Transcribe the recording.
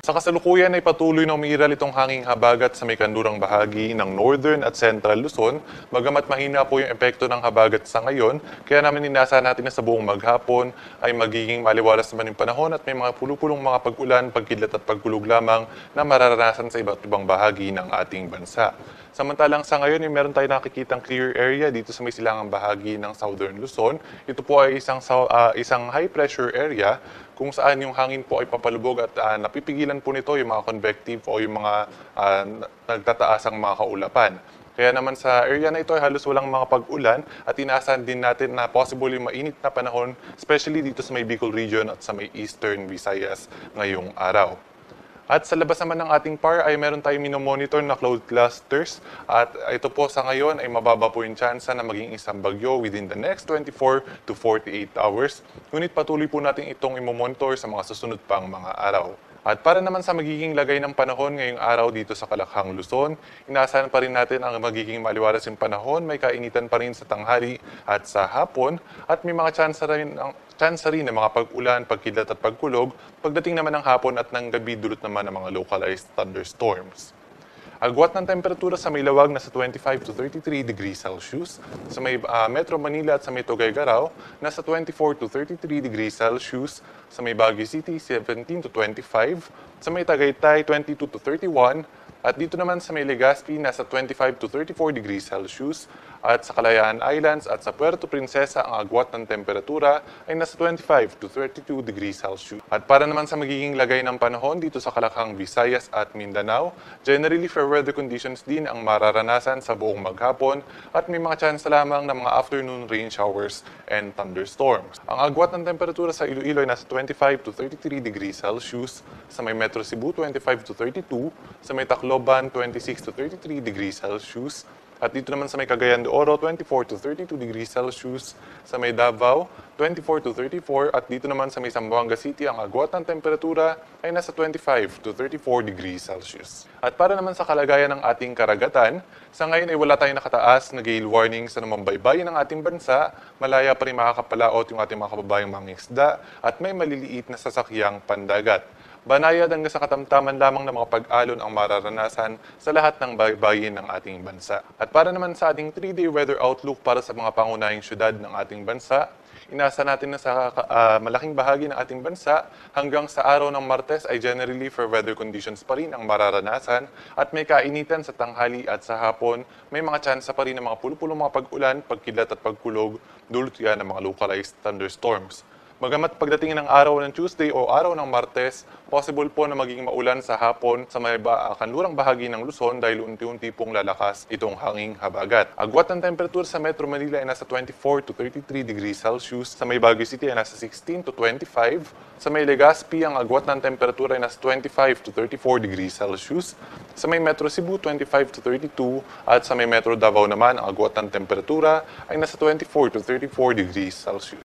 Sa kasalukuyan ay patuloy na umiiral itong hanging habagat sa may kanlurang bahagi ng Northern at Central Luzon, bagamat mahina po yung epekto ng habagat sa ngayon, kaya namin inaasahan natin na sa buong maghapon ay magiging maliwalas naman yung panahon at may mga pulupulong mga pag-ulan, pagkidlat at pagkulog lamang na mararanasan sa iba't ibang bahagi ng ating bansa. Samantalang sa ngayon, meron tayo nakikitang clear area dito sa may silangang bahagi ng Southern Luzon. Ito po ay isang high pressure area kung saan yung hangin po ay papalubog at napipigilan po nito yung mga convective o yung mga nagtataasang mga kaulapan. Kaya naman sa area na ito ay halos walang mga pag-ulan at inaasahan din natin na possible yung mainit na panahon, especially dito sa may Bicol region at sa may Eastern Visayas ngayong araw. At sa labas naman ng ating PAR ay meron tayong minomonitor na cloud clusters at ito po sa ngayon ay mababa po yung tsansa na maging isang bagyo within the next 24 to 48 hours. Ngunit patuloy po natin itong imomonitor sa mga susunod pang mga araw. At para naman sa magiging lagay ng panahon ngayong araw dito sa Kalakhang, Luzon, inaasahan pa rin natin ang magiging maliwalas yung panahon, may kainitan pa rin sa tanghali at sa hapon, at may mga tsansa rin ng mga pag-ulan, pagkidlat at pagkulog, pagdating naman ng hapon at ng gabi dulot naman ng mga localized thunderstorms. Agwat ng temperatura sa may Lawag nasa 25 to 33 degrees Celsius, sa may Metro Manila at sa may Tuguegarao nasa 24 to 33 degrees Celsius, sa may Baguio City 17 to 25, sa may Tagaytay 22 to 31, at dito naman sa may Legazpi nasa 25 to 34 degrees Celsius, at sa Kalayaan Islands at sa Puerto Princesa ang agwat ng temperatura ay nasa 25 to 32 degrees Celsius. At para naman sa magiging lagay ng panahon dito sa Kalakhang, Visayas at Mindanao, generally fair weather conditions din ang mararanasan sa buong maghapon at may mga chance lamang ng mga afternoon rain showers and thunderstorms. Ang agwat ng temperatura sa Iloilo ay nasa 25 to 33 degrees Celsius, sa may Metro Cebu 25 to 32, sa may Tacloban 26 to 33 degrees Celsius, at dito naman sa may Cagayan de Oro, 24 to 32 degrees Celsius, sa may Davao, 24 to 34, at dito naman sa may Zamboanga City, ang agwat ng temperatura ay nasa 25 to 34 degrees Celsius. At para naman sa kalagayan ng ating karagatan, sa ngayon ay wala tayong nakataas na gale warning sa namambaybayin ng ating bansa, malaya pa rin makakapalaot yung ating mga kababayang mangingisda, at may maliliit na sasakyang pandagat. Banayad hanggang sa katamtaman lamang ng mga pag-alon ang mararanasan sa lahat ng baybayin ng ating bansa. At para naman sa ating 3-day weather outlook para sa mga pangunahing syudad ng ating bansa, inasa natin na sa malaking bahagi ng ating bansa hanggang sa araw ng Martes ay generally fair weather conditions pa rin ang mararanasan at may kainitan sa tanghali at sa hapon, may mga tsansa pa rin ng mga pulupulong mga pag-ulan, pagkidlat at pagkulog, dulot yan ng mga localized thunderstorms. Bagamat pagdating ng araw ng Tuesday o araw ng Martes, possible po na maging maulan sa hapon sa may kanlurang bahagi ng Luzon dahil unti-unti pong lalakas itong hanging habagat. Agwat ng temperatura sa Metro Manila ay nasa 24 to 33 degrees Celsius, sa may Baguio City ay nasa 16 to 25, sa may Legazpi ang agwat ng temperatura ay nasa 25 to 34 degrees Celsius, sa may Metro Cebu 25 to 32, at sa may Metro Davao naman ang agwat ng temperatura ay nasa 24 to 34 degrees Celsius.